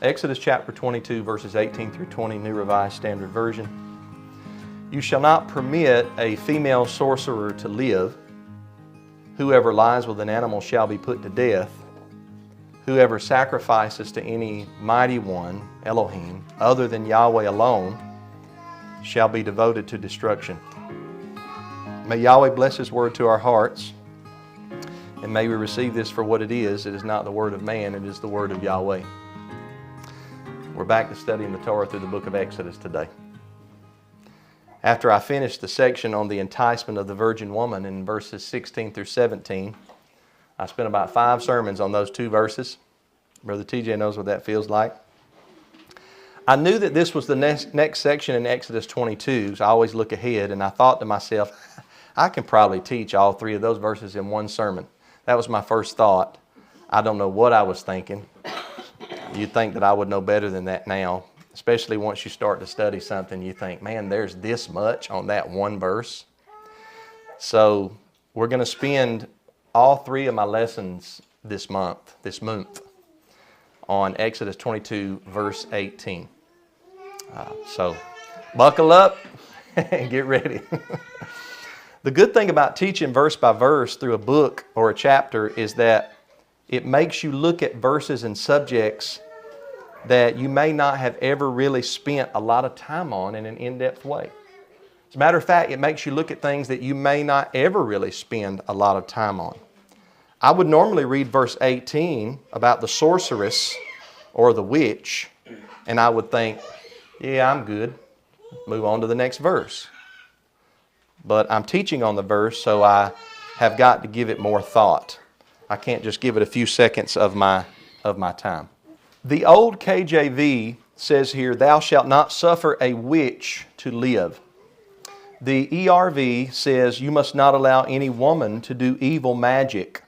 Exodus chapter 22, verses 18 through 20, New Revised Standard Version. You shall not permit a female sorcerer to live. Whoever lies with an animal shall be put to death. Whoever sacrifices to any mighty one, Elohim, other than Yahweh alone, shall be devoted to destruction. May Yahweh bless His word to our hearts, and may we receive this for what it is. It is not the word of man, it is the word of Yahweh. We're back to studying the Torah through the book of Exodus today. After I finished the section on the enticement of the virgin woman in verses 16 through 17, I spent about 5 sermons on those 2 verses. Brother TJ knows what that feels like. I knew that this was the next section in Exodus 22, so I always look ahead, and I thought to myself, I can probably teach all 3 of those verses in one sermon. That was my first thought. I don't know what I was thinking. You'd think that I would know better than that now, especially once you start to study something. You think, man, there's this much on that one verse. So we're going to spend all 3 of my lessons this month, on Exodus 22, verse 18. So buckle up and get ready. The good thing about teaching verse by verse through a book or a chapter is that it makes you look at verses and subjects that you may not have ever really spent a lot of time on in an in-depth way. As a matter of fact, it makes you look at things that you may not ever really spend a lot of time on. I would normally read verse 18 about the sorceress or the witch, and I would think, yeah, I'm good. Move on to the next verse. But I'm teaching on the verse, so I have got to give it more thought. I can't just give it a few seconds of my time. The old KJV says here, thou shalt not suffer a witch to live. The ERV says, you must not allow any woman to do evil magic.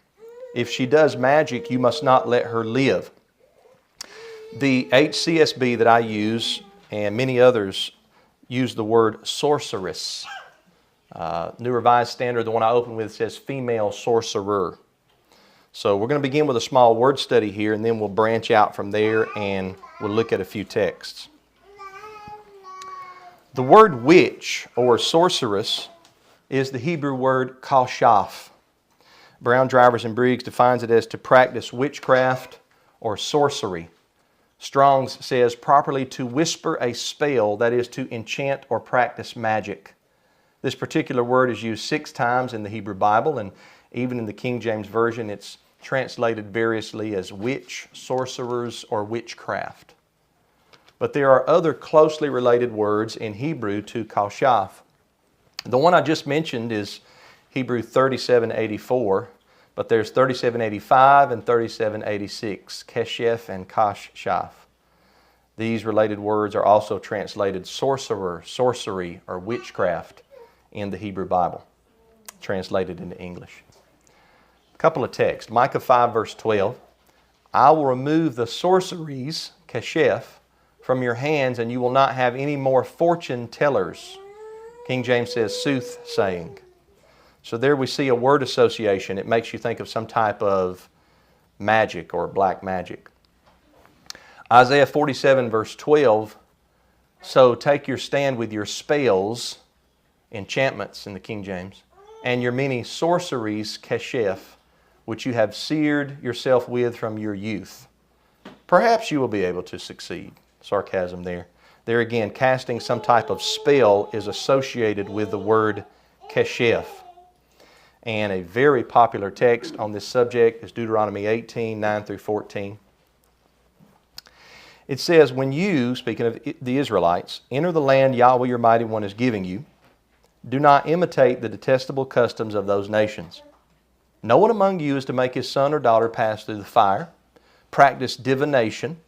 If she does magic, you must not let her live. The HCSB that I use, and many others, use the word sorceress. New Revised Standard, the one I opened with, says female sorcerer. So we're going to begin with a small word study here, and then we'll branch out from there and we'll look at a few texts. The word witch or sorceress is the Hebrew word kashaf. Brown, Drivers, and Briggs defines it as to practice witchcraft or sorcery. Strong's says properly to whisper a spell, that is to enchant or practice magic. This particular word is used 6 times in the Hebrew Bible, and even in the King James Version it's translated variously as witch, sorcerers, or witchcraft. But there are other closely related words in Hebrew to kashaf. The one I just mentioned is Hebrew 3784, but there's 3785 and 3786, keshef and kashaf. These related words are also translated sorcerer, sorcery, or witchcraft in the Hebrew Bible, translated into English. A couple of texts. Micah 5 verse 12. I will remove the sorceries, keshef, from your hands, and you will not have any more fortune tellers. King James says soothsaying. So there we see a word association. It makes you think of some type of magic or black magic. Isaiah 47 verse 12. So take your stand with your spells, enchantments in the King James, and your many sorceries, keshef, which you have seared yourself with from your youth. Perhaps you will be able to succeed. Sarcasm there. There again, casting some type of spell is associated with the word keshef. And a very popular text on this subject is Deuteronomy 18, 9 through 14. It says, when you, speaking of the Israelites, enter the land Yahweh your mighty one is giving you, do not imitate the detestable customs of those nations. No one among you is to make his son or daughter pass through the fire, practice divination,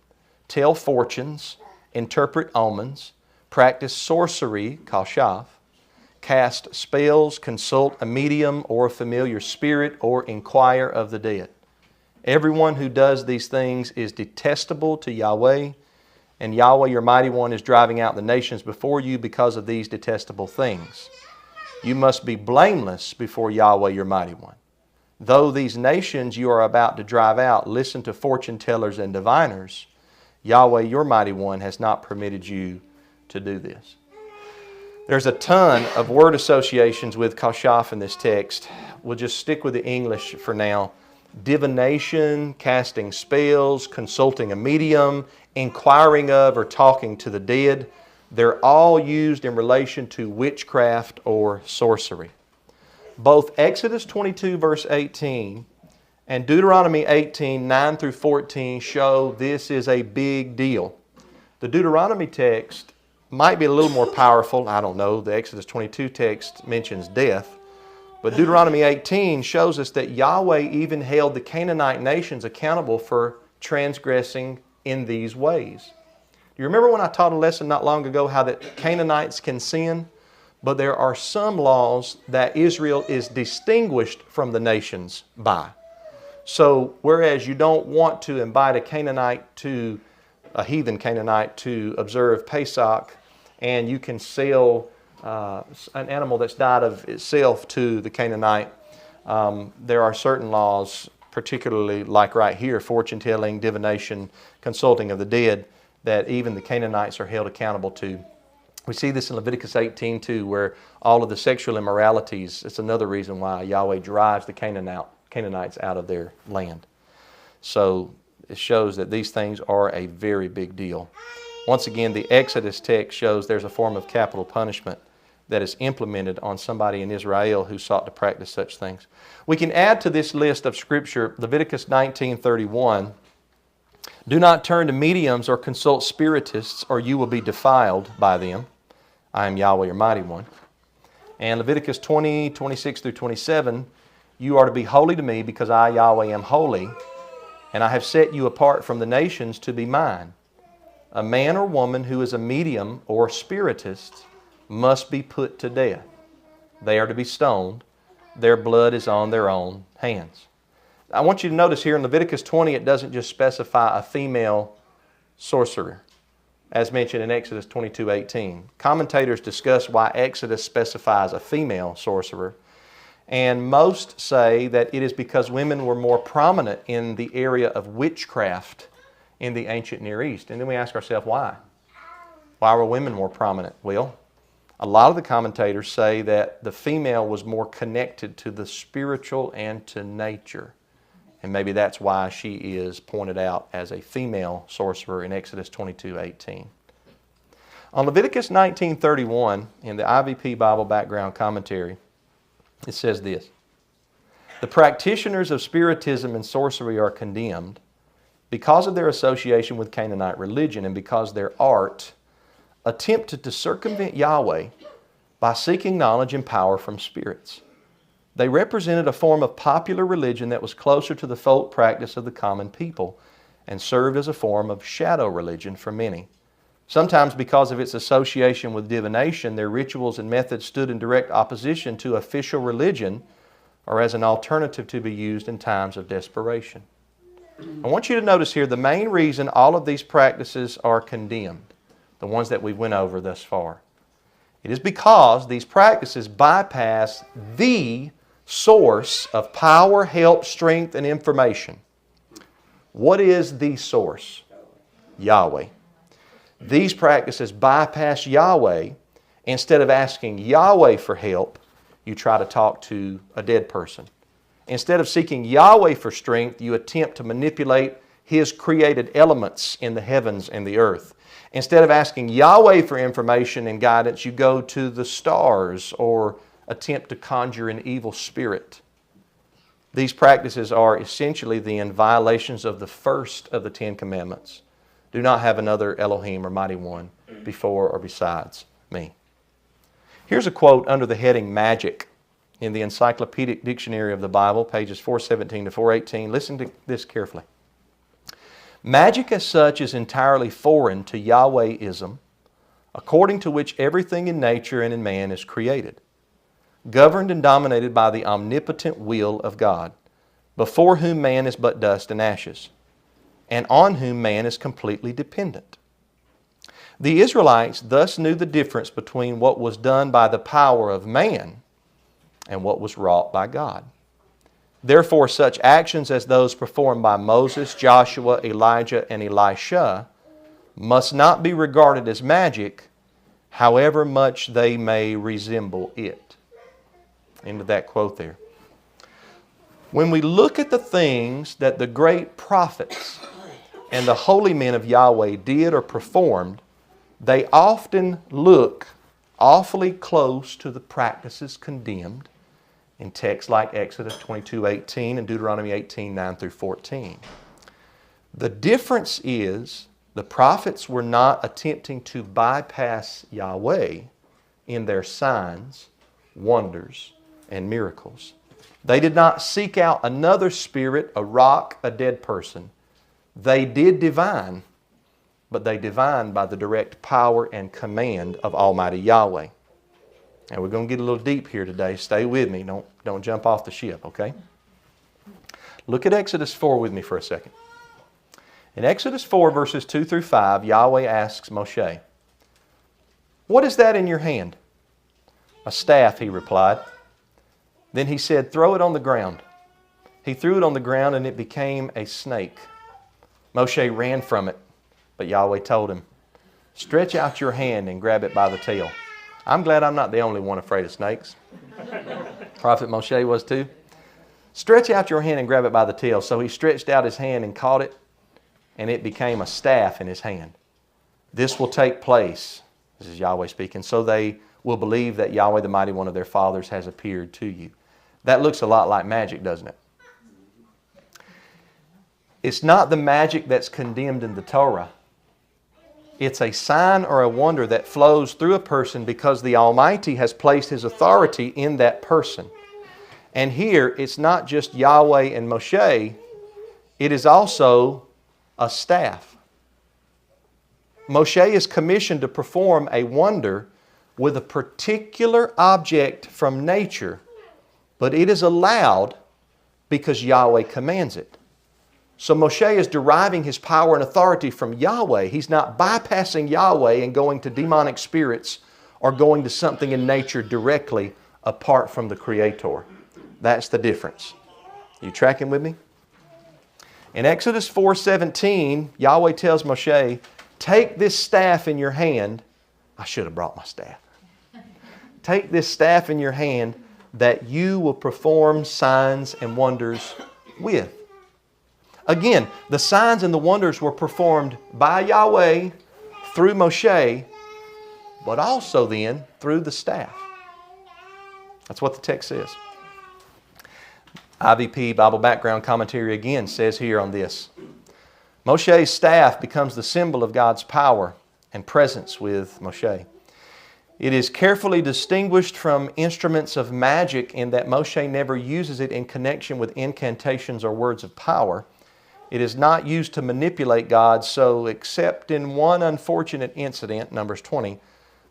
tell fortunes, interpret omens, practice sorcery, kashaf, cast spells, consult a medium or a familiar spirit, or inquire of the dead. Everyone who does these things is detestable to Yahweh, and Yahweh your mighty one is driving out the nations before you because of these detestable things. You must be blameless before Yahweh your mighty one. Though these nations you are about to drive out listen to fortune tellers and diviners, Yahweh, your mighty one, has not permitted you to do this. There's a ton of word associations with kashaf in this text. We'll just stick with the English for now. Divination, casting spells, consulting a medium, inquiring of or talking to the dead. They're all used in relation to witchcraft or sorcery. Both Exodus 22 verse 18 and Deuteronomy 18, 9 through 14 show this is a big deal. The Deuteronomy text might be a little more powerful. I don't know. The Exodus 22 text mentions death. But Deuteronomy 18 shows us that Yahweh even held the Canaanite nations accountable for transgressing in these ways. Do you remember when I taught a lesson not long ago how that Canaanites can sin? But there are some laws that Israel is distinguished from the nations by. So whereas you don't want to invite a heathen Canaanite to observe Pesach, and you can sell an animal that's died of itself to the Canaanite, there are certain laws, particularly like right here, fortune telling, divination, consulting of the dead, that even the Canaanites are held accountable to. We see this in Leviticus 18 too, where all of the sexual immoralities, it's another reason why Yahweh drives the Canaanites out of their land. So it shows that these things are a very big deal. Once again, the Exodus text shows there's a form of capital punishment that is implemented on somebody in Israel who sought to practice such things. We can add to this list of Scripture Leviticus 19:31. Do not turn to mediums or consult spiritists, or you will be defiled by them. I am Yahweh, your mighty one. And Leviticus 20:26 through 27, you are to be holy to me because I, Yahweh, am holy, and I have set you apart from the nations to be mine. A man or woman who is a medium or spiritist must be put to death. They are to be stoned. Their blood is on their own hands. I want you to notice here in Leviticus 20, it doesn't just specify a female sorcerer, as mentioned in Exodus 22:18. Commentators discuss why Exodus specifies a female sorcerer, and most say that it is because women were more prominent in the area of witchcraft in the ancient Near East. And then we ask ourselves, why? Why were women more prominent? Well, a lot of the commentators say that the female was more connected to the spiritual and to nature. And maybe that's why she is pointed out as a female sorcerer in Exodus 22:18. On Leviticus 19:31, in the IVP Bible Background Commentary, it says this: the practitioners of spiritism and sorcery are condemned because of their association with Canaanite religion and because their art attempted to circumvent Yahweh by seeking knowledge and power from spirits. They represented a form of popular religion that was closer to the folk practice of the common people and served as a form of shadow religion for many. Sometimes because of its association with divination, their rituals and methods stood in direct opposition to official religion or as an alternative to be used in times of desperation. I want you to notice here the main reason all of these practices are condemned, the ones that we went over thus far. It is because these practices bypass the source of power, help, strength, and information. What is the source? Yahweh. These practices bypass Yahweh. Instead of asking Yahweh for help, you try to talk to a dead person. Instead of seeking Yahweh for strength, you attempt to manipulate His created elements in the heavens and the earth. Instead of asking Yahweh for information and guidance, you go to the stars or attempt to conjure an evil spirit. These practices are essentially then violations of the first of the Ten Commandments. Do not have another Elohim or Mighty One before or besides me. Here's a quote under the heading Magic in the Encyclopedic Dictionary of the Bible, pages 417 to 418. Listen to this carefully. Magic as such is entirely foreign to Yahwehism, according to which everything in nature and in man is created, governed and dominated by the omnipotent will of God, before whom man is but dust and ashes, and on whom man is completely dependent. The Israelites thus knew the difference between what was done by the power of man and what was wrought by God. Therefore, such actions as those performed by Moses, Joshua, Elijah, and Elisha must not be regarded as magic, however much they may resemble it. End of that quote there. When we look at the things that the great prophets and the holy men of Yahweh did or performed, they often look awfully close to the practices condemned in texts like Exodus 22:18 and Deuteronomy 18:9 through 14. The difference is the prophets were not attempting to bypass Yahweh in their signs, wonders, and miracles. They did not seek out another spirit, a rock, a dead person. They did divine, but they divined by the direct power and command of Almighty Yahweh. And we're going to get a little deep here today. Stay with me. Don't jump off the ship, okay? Look at Exodus 4 with me for a second. In Exodus 4, verses 2 through 5, Yahweh asks Moshe, "What is that in your hand?" "A staff," he replied. Then he said, "Throw it on the ground." He threw it on the ground and it became a snake. Moshe ran from it, but Yahweh told him, "Stretch out your hand and grab it by the tail." I'm glad I'm not the only one afraid of snakes. Prophet Moshe was too. "Stretch out your hand and grab it by the tail." So he stretched out his hand and caught it, and it became a staff in his hand. "This will take place," this is Yahweh speaking, "so they will believe that Yahweh, the Mighty One of their fathers, has appeared to you." That looks a lot like magic, doesn't it? It's not the magic that's condemned in the Torah. It's a sign or a wonder that flows through a person because the Almighty has placed His authority in that person. And here, it's not just Yahweh and Moshe, it is also a staff. Moshe is commissioned to perform a wonder with a particular object from nature, but it is allowed because Yahweh commands it. So Moshe is deriving his power and authority from Yahweh. He's not bypassing Yahweh and going to demonic spirits or going to something in nature directly apart from the Creator. That's the difference. You tracking with me? In Exodus 4:17, Yahweh tells Moshe, "Take this staff in your hand." I should have brought my staff. "Take this staff in your hand that you will perform signs and wonders with." Again, the signs and the wonders were performed by Yahweh through Moshe, but also then through the staff. That's what the text says. IVP Bible Background Commentary again says here on this, Moshe's staff becomes the symbol of God's power and presence with Moshe. It is carefully distinguished from instruments of magic in that Moshe never uses it in connection with incantations or words of power. It is not used to manipulate God, so except in one unfortunate incident, Numbers 20,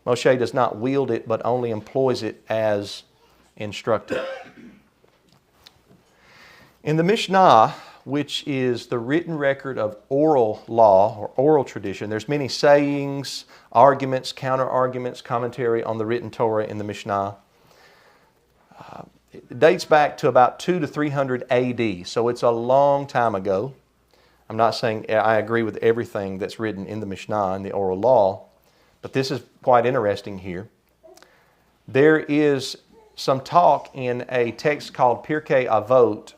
Moshe does not wield it but only employs it as instructed. In the Mishnah, which is the written record of oral law or oral tradition, there's many sayings, arguments, counter-arguments, commentary on the written Torah in the Mishnah. It dates back to about 200 to 300 AD, so it's a long time ago. I'm not saying I agree with everything that's written in the Mishnah and the oral law, but this is quite interesting here. There is some talk in a text called Pirkei Avot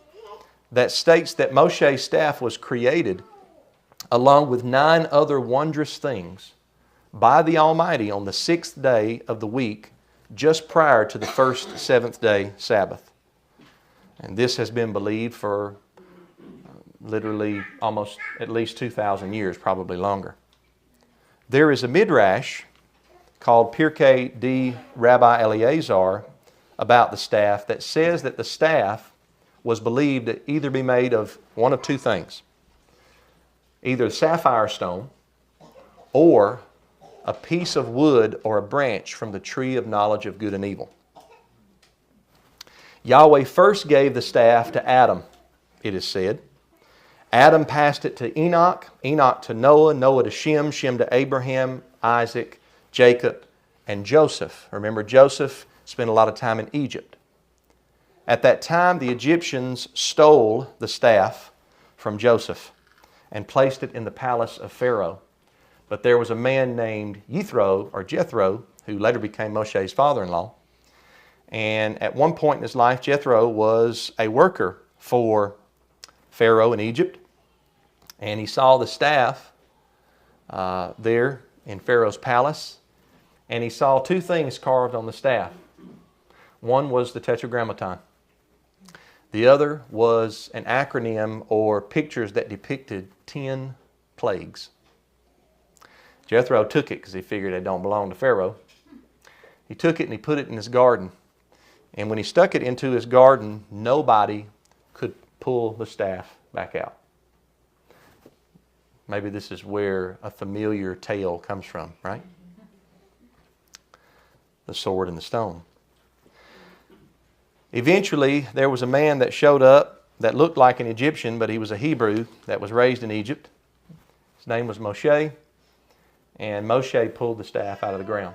that states that Moshe's staff was created along with 9 other wondrous things by the Almighty on the 6th day of the week, just prior to the first 7th day Sabbath. And this has been believed for literally almost at least 2,000 years, probably longer. There is a midrash called Pirkei di Rabbi Eleazar about the staff that says that the staff was believed to either be made of one of two things. Either sapphire stone or a piece of wood or a branch from the tree of knowledge of good and evil. Yahweh first gave the staff to Adam, it is said. Adam passed it to Enoch, Enoch to Noah, Noah to Shem, Shem to Abraham, Isaac, Jacob, and Joseph. Remember, Joseph spent a lot of time in Egypt. At that time, the Egyptians stole the staff from Joseph and placed it in the palace of Pharaoh. But there was a man named Jethro, who later became Moshe's father-in-law. And at one point in his life, Jethro was a worker for Pharaoh in Egypt. And he saw the staff there in Pharaoh's palace. And he saw two things carved on the staff. One was the Tetragrammaton. The other was an acronym or pictures that depicted 10 plagues. Jethro took it because he figured it don't belong to Pharaoh. He took it and he put it in his garden. And when he stuck it into his garden, nobody could pull the staff back out. Maybe this is where a familiar tale comes from, right? The sword and the stone. Eventually, there was a man that showed up that looked like an Egyptian, but he was a Hebrew that was raised in Egypt. His name was Moshe. And Moshe pulled the staff out of the ground.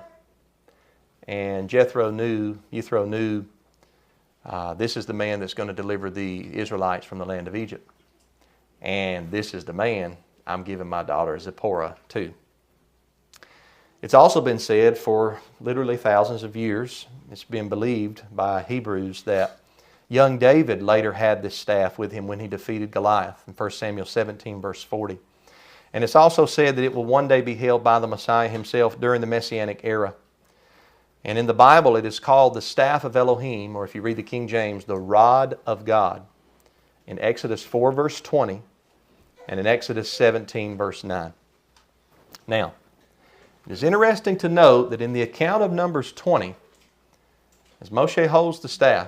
And Jethro knew, this is the man that's going to deliver the Israelites from the land of Egypt. And this is the man I'm giving my daughter Zipporah to. It's also been said for literally thousands of years, it's been believed by Hebrews that young David later had this staff with him when he defeated Goliath in 1 Samuel 17 verse 40. And it's also said that it will one day be held by the Messiah himself during the Messianic era. And in the Bible it is called the staff of Elohim, or if you read the King James, the rod of God, in Exodus 4 verse 20 and in Exodus 17 verse 9. Now, it is interesting to note that in the account of Numbers 20, as Moshe holds the staff,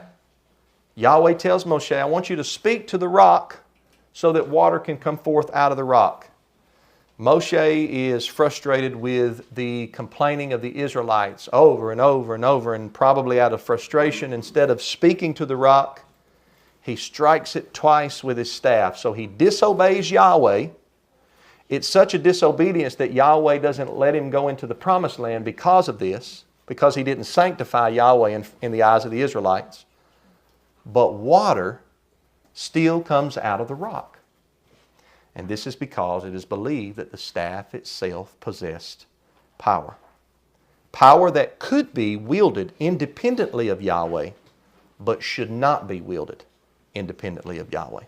Yahweh tells Moshe, I want you to speak to the rock so that water can come forth out of the rock. Moshe is frustrated with the complaining of the Israelites over and over and over, and probably out of frustration, instead of speaking to the rock, he strikes it twice with his staff. So he disobeys Yahweh. It's such a disobedience that Yahweh doesn't let him go into the promised land because of this, because he didn't sanctify Yahweh in the eyes of the Israelites. But water still comes out of the rock. And this is because it is believed that the staff itself possessed power. Power that could be wielded independently of Yahweh, but should not be wielded independently of Yahweh.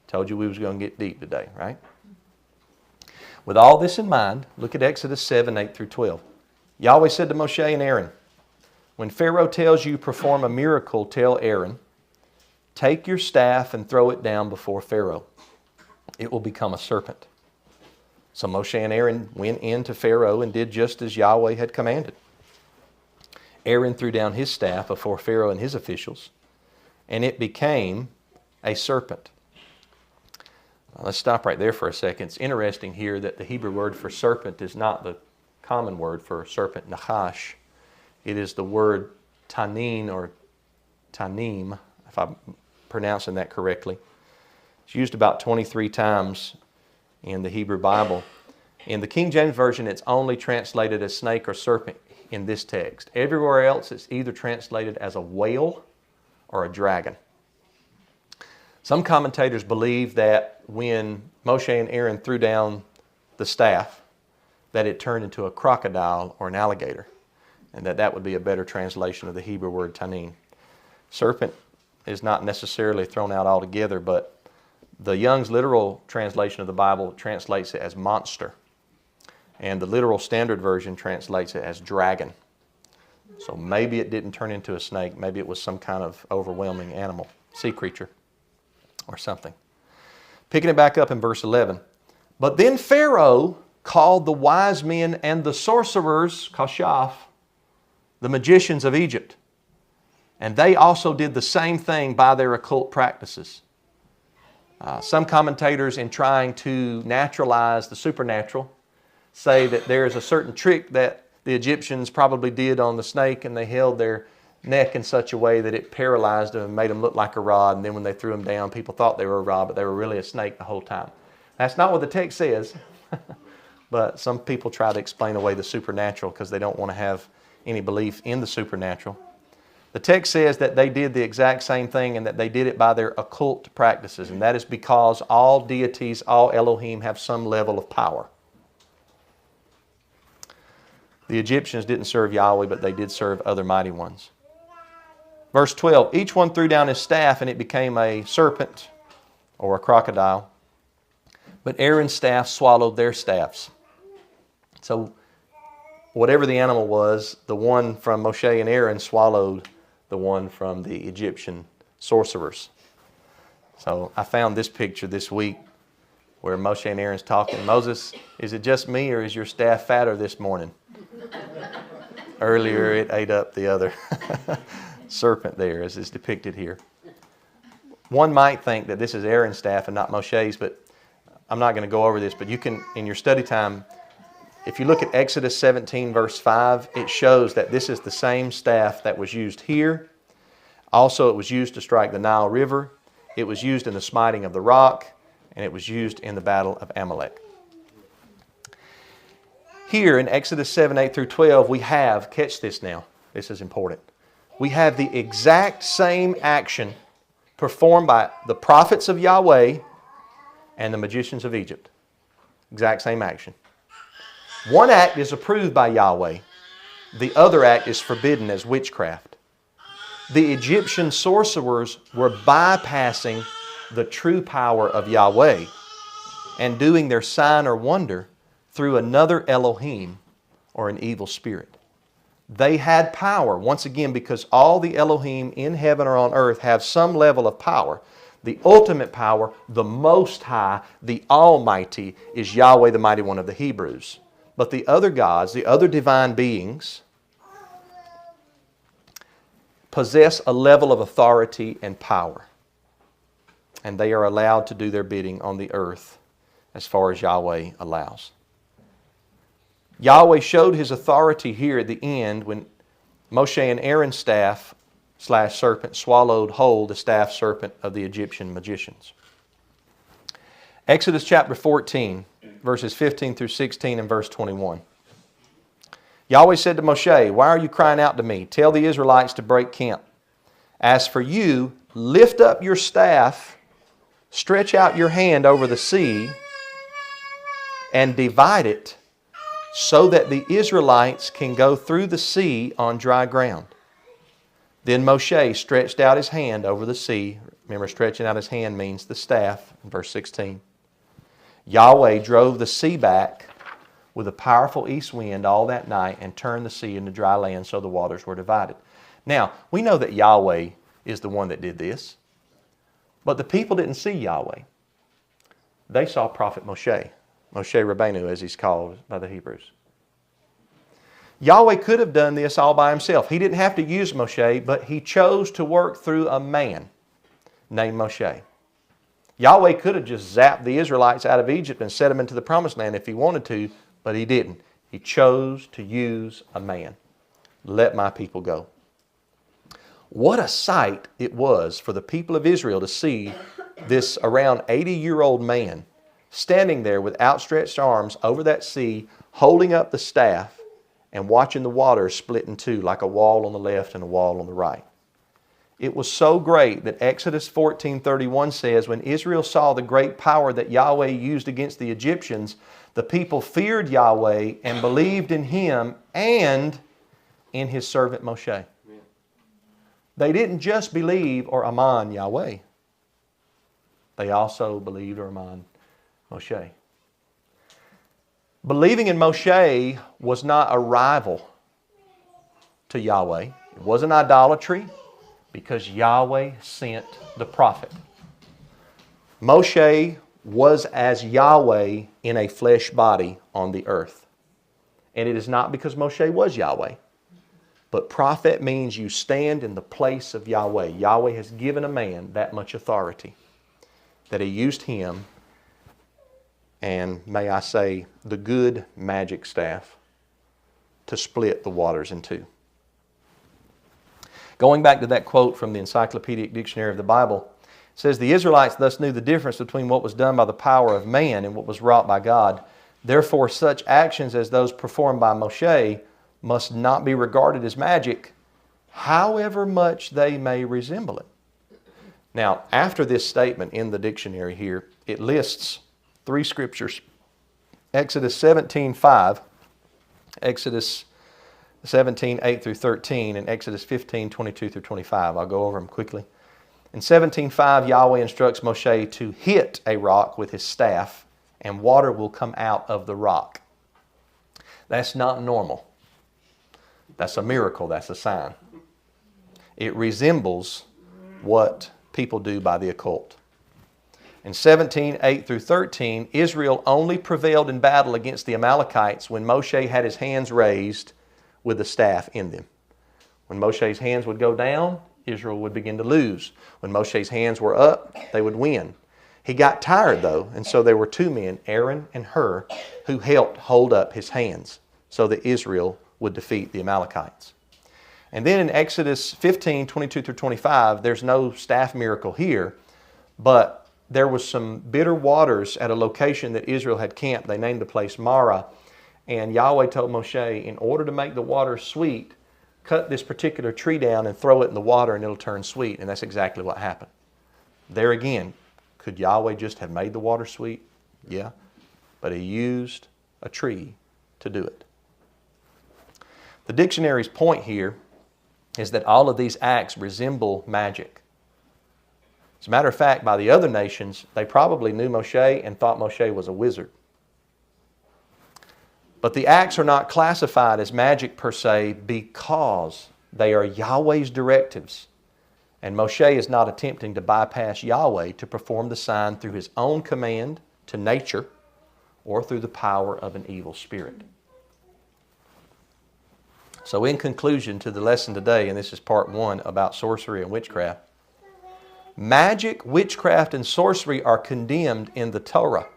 Told you we was going to get deep today, right? With all this in mind, look at Exodus 7, 8 through 12. Yahweh said to Moshe and Aaron, when Pharaoh tells you perform a miracle, tell Aaron, take your staff and throw it down before Pharaoh. It will become a serpent. So Moshe and Aaron went in to Pharaoh and did just as Yahweh had commanded. Aaron threw down his staff before Pharaoh and his officials, and it became a serpent. Let's stop right there for a second. It's interesting here that the Hebrew word for serpent is not the common word for serpent, nachash. It is the word tanin or tanim, if I'm pronouncing that correctly. It's used about 23 times in the Hebrew Bible. In the King James Version, it's only translated as snake or serpent in this text. Everywhere else, it's either translated as a whale or a dragon. Some commentators believe that when Moshe and Aaron threw down the staff, that it turned into a crocodile or an alligator, and that would be a better translation of the Hebrew word tanin. Serpent is not necessarily thrown out altogether, but the Young's literal translation of the Bible translates it as monster, and the literal standard version translates it as dragon. So maybe it didn't turn into a snake, maybe it was some kind of overwhelming animal, sea creature, or something. Picking it back up in verse 11. But then Pharaoh called the wise men and the sorcerers, kashaf, the magicians of Egypt. And they also did the same thing by their occult practices. Some commentators, in trying to naturalize the supernatural, say that there's a certain trick that the Egyptians probably did on the snake, and they held their neck in such a way that it paralyzed them and made them look like a rod, and then when they threw them down, people thought they were a rod, but they were really a snake the whole time. That's not what the text says, but some people try to explain away the supernatural because they don't want to have any belief in the supernatural. The text says that they did the exact same thing and that they did it by their occult practices, and that is because all deities, all Elohim have some level of power. The Egyptians didn't serve Yahweh, but they did serve other mighty ones. Verse 12, each one threw down his staff, and it became a serpent or a crocodile. But Aaron's staff swallowed their staffs. So whatever the animal was, the one from Moshe and Aaron swallowed the one from the Egyptian sorcerers. So I found this picture this week where Moshe and Aaron's talking. Moses, is it just me or is your staff fatter this morning? Earlier it ate up the other serpent there, as is depicted here. One might think that this is Aaron's staff and not Moshe's, but I'm not going to go over this. But you can, in your study time, if you look at Exodus 17 verse 5, it shows that this is the same staff that was used here. Also, it was used to strike the Nile River. It was used in the smiting of the rock, and it was used in the battle of Amalek. Here in Exodus 7, 8 through 12, we have, catch this now, this is important. We have the exact same action performed by the prophets of Yahweh and the magicians of Egypt. Exact same action. One act is approved by Yahweh. The other act is forbidden as witchcraft. The Egyptian sorcerers were bypassing the true power of Yahweh and doing their sign or wonder through another Elohim or an evil spirit. They had power, once again, because all the Elohim in heaven or on earth have some level of power. The ultimate power, the Most High, the Almighty, is Yahweh, the Mighty One of the Hebrews. But the other gods, the other divine beings, possess a level of authority and power. And they are allowed to do their bidding on the earth as far as Yahweh allows. Yahweh showed His authority here at the end when Moshe and Aaron's staff / serpent swallowed whole the staff serpent of the Egyptian magicians. Exodus chapter 14, verses 15 through 16 and verse 21. Yahweh said to Moshe, "Why are you crying out to me? Tell the Israelites to break camp. As for you, lift up your staff, stretch out your hand over the sea, and divide it so that the Israelites can go through the sea on dry ground." Then Moshe stretched out his hand over the sea. Remember, stretching out his hand means the staff, in verse 16. Yahweh drove the sea back with a powerful east wind all that night and turned the sea into dry land so the waters were divided. Now, we know that Yahweh is the one that did this, but the people didn't see Yahweh. They saw Prophet Moshe. Moshe Rabbeinu, as he's called by the Hebrews. Yahweh could have done this all by Himself. He didn't have to use Moshe, but He chose to work through a man named Moshe. Yahweh could have just zapped the Israelites out of Egypt and set them into the Promised Land if He wanted to, but He didn't. He chose to use a man. Let my people go. What a sight it was for the people of Israel to see this around 80-year-old man standing there with outstretched arms over that sea, holding up the staff and watching the waters split in two like a wall on the left and a wall on the right. It was so great that Exodus 14:31 says, when Israel saw the great power that Yahweh used against the Egyptians, the people feared Yahweh and believed in Him and in His servant Moshe. Amen. They didn't just believe or aman Yahweh. They also believed or aman Moshe. Believing in Moshe was not a rival to Yahweh. It wasn't idolatry because Yahweh sent the prophet. Moshe was as Yahweh in a flesh body on the earth. And it is not because Moshe was Yahweh. But prophet means you stand in the place of Yahweh. Yahweh has given a man that much authority that He used him and, may I say, the good magic staff to split the waters in two. Going back to that quote from the Encyclopedic Dictionary of the Bible, it says, "The Israelites thus knew the difference between what was done by the power of man and what was wrought by God. Therefore, such actions as those performed by Moshe must not be regarded as magic, however much they may resemble it." Now, after this statement in the dictionary here, it lists 3 scriptures. Exodus 17:5, Exodus 17, 8 through 13, and Exodus 15, 22 through 25. I'll go over them quickly. In 17:5, Yahweh instructs Moshe to hit a rock with his staff, and water will come out of the rock. That's not normal. That's a miracle. That's a sign. It resembles what people do by the occult. In 17, 8 through 13, Israel only prevailed in battle against the Amalekites when Moshe had his hands raised with the staff in them. When Moshe's hands would go down, Israel would begin to lose. When Moshe's hands were up, they would win. He got tired though, and so there were two men, Aaron and Hur, who helped hold up his hands so that Israel would defeat the Amalekites. And then in Exodus 15, 22 through 25, there's no staff miracle here, but there was some bitter waters at a location that Israel had camped. They named the place Marah. And Yahweh told Moshe, in order to make the water sweet, cut this particular tree down and throw it in the water and it'll turn sweet. And that's exactly what happened. There again, could Yahweh just have made the water sweet? Yeah. But He used a tree to do it. The dictionary's point here is that all of these acts resemble magic. As a matter of fact, by the other nations, they probably knew Moshe and thought Moshe was a wizard. But the acts are not classified as magic per se because they are Yahweh's directives. And Moshe is not attempting to bypass Yahweh to perform the sign through his own command to nature or through the power of an evil spirit. So in conclusion to the lesson today, and this is part 1 about sorcery and witchcraft, magic, witchcraft, and sorcery are condemned in the Torah.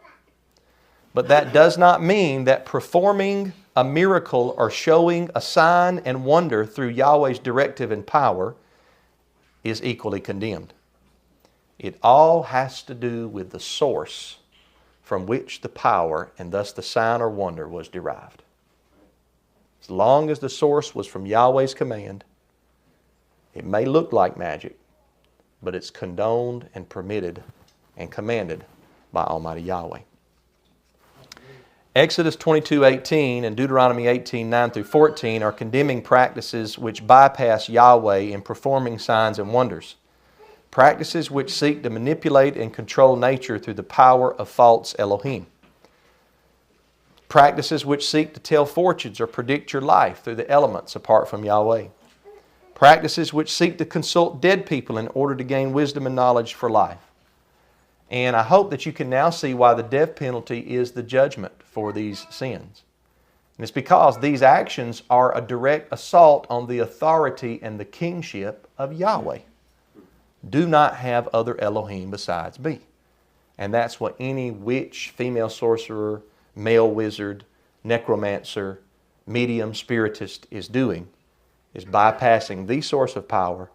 But that does not mean that performing a miracle or showing a sign and wonder through Yahweh's directive and power is equally condemned. It all has to do with the source from which the power and thus the sign or wonder was derived. As long as the source was from Yahweh's command, it may look like magic, but it's condoned and permitted and commanded by Almighty Yahweh. Exodus 22:18 and Deuteronomy 18:9 through 14 are condemning practices which bypass Yahweh in performing signs and wonders. Practices which seek to manipulate and control nature through the power of false Elohim. Practices which seek to tell fortunes or predict your life through the elements apart from Yahweh. Practices which seek to consult dead people in order to gain wisdom and knowledge for life. And I hope that you can now see why the death penalty is the judgment for these sins. And it's because these actions are a direct assault on the authority and the kingship of Yahweh. Do not have other Elohim besides me. And that's what any witch, female sorcerer, male wizard, necromancer, medium, spiritist is doing, is bypassing the source of power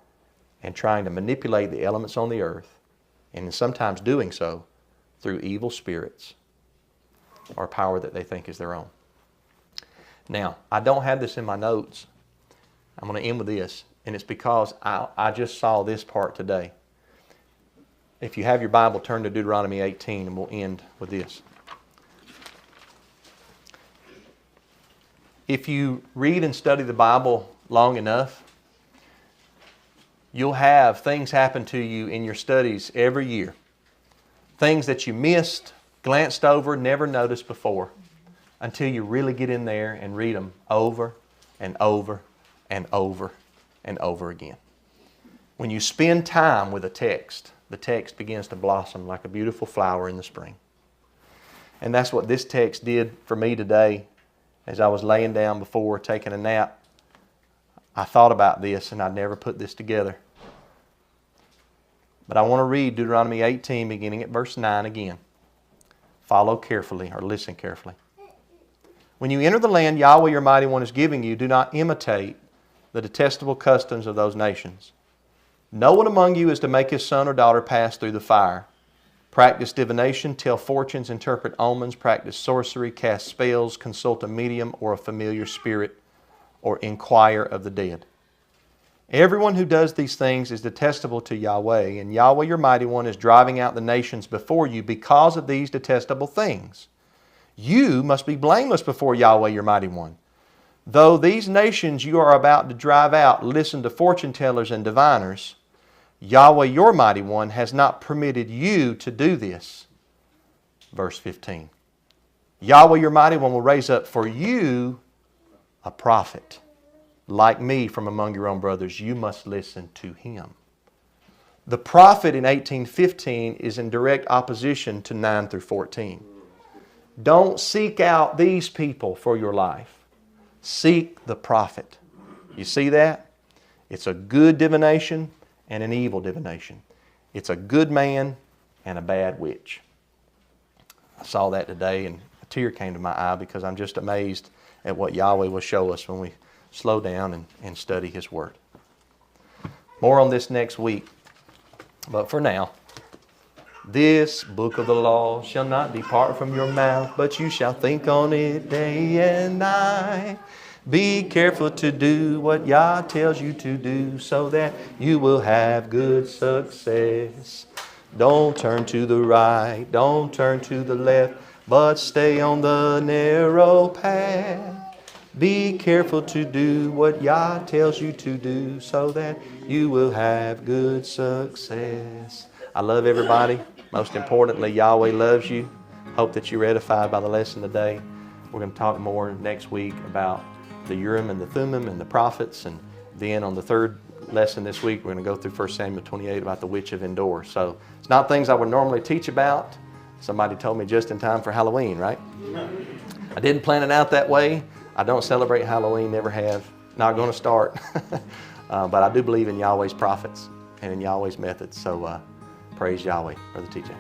and trying to manipulate the elements on the earth, and sometimes doing so through evil spirits or power that they think is their own. Now, I don't have this in my notes. I'm going to end with this, and it's because I just saw this part today. If you have your Bible, turn to Deuteronomy 18, and we'll end with this. If you read and study the Bible long enough, you'll have things happen to you in your studies every year. Things that you missed, glanced over, never noticed before, until you really get in there and read them over and over and over and over again. When you spend time with a text, the text begins to blossom like a beautiful flower in the spring. And that's what this text did for me today. As I was laying down before taking a nap, I thought about this and I'd never put this together. But I want to read Deuteronomy 18 beginning at verse 9 again. Follow carefully or listen carefully. When you enter the land Yahweh your mighty one is giving you, do not imitate the detestable customs of those nations. No one among you is to make his son or daughter pass through the fire. Practice divination, tell fortunes, interpret omens, practice sorcery, cast spells, consult a medium or a familiar spirit, or inquire of the dead. Everyone who does these things is detestable to Yahweh, and Yahweh your mighty one is driving out the nations before you because of these detestable things. You must be blameless before Yahweh your mighty one. Though these nations you are about to drive out listen to fortune tellers and diviners, Yahweh your mighty one has not permitted you to do this. Verse 15. Yahweh your mighty one will raise up for you a prophet like me from among your own brothers. You must listen to him. The prophet in 18:15 is in direct opposition to 9 through 14. Don't seek out these people for your life. Seek the prophet. You see that? It's a good divination and an evil divination. It's a good man and a bad witch. I saw that today and a tear came to my eye because I'm just amazed at what Yahweh will show us when we slow down and study His Word. More on this next week. But for now, this book of the law shall not depart from your mouth, but you shall think on it day and night. Be careful to do what Yah tells you to do so that you will have good success. Don't turn to the right, don't turn to the left, but stay on the narrow path. Be careful to do what Yah tells you to do so that you will have good success. I love everybody. Most importantly, Yahweh loves you. Hope that you're edified by the lesson today. We're going to talk more next week about the Urim and the Thummim and the prophets. And then on the third lesson this week, we're going to go through 1 Samuel 28 about the witch of Endor. So it's not things I would normally teach about. Somebody told me just in time for Halloween, right? I didn't plan it out that way. I don't celebrate Halloween, never have. Not going to start. But I do believe in Yahweh's prophets and in Yahweh's methods. So praise Yahweh, Brother TJ.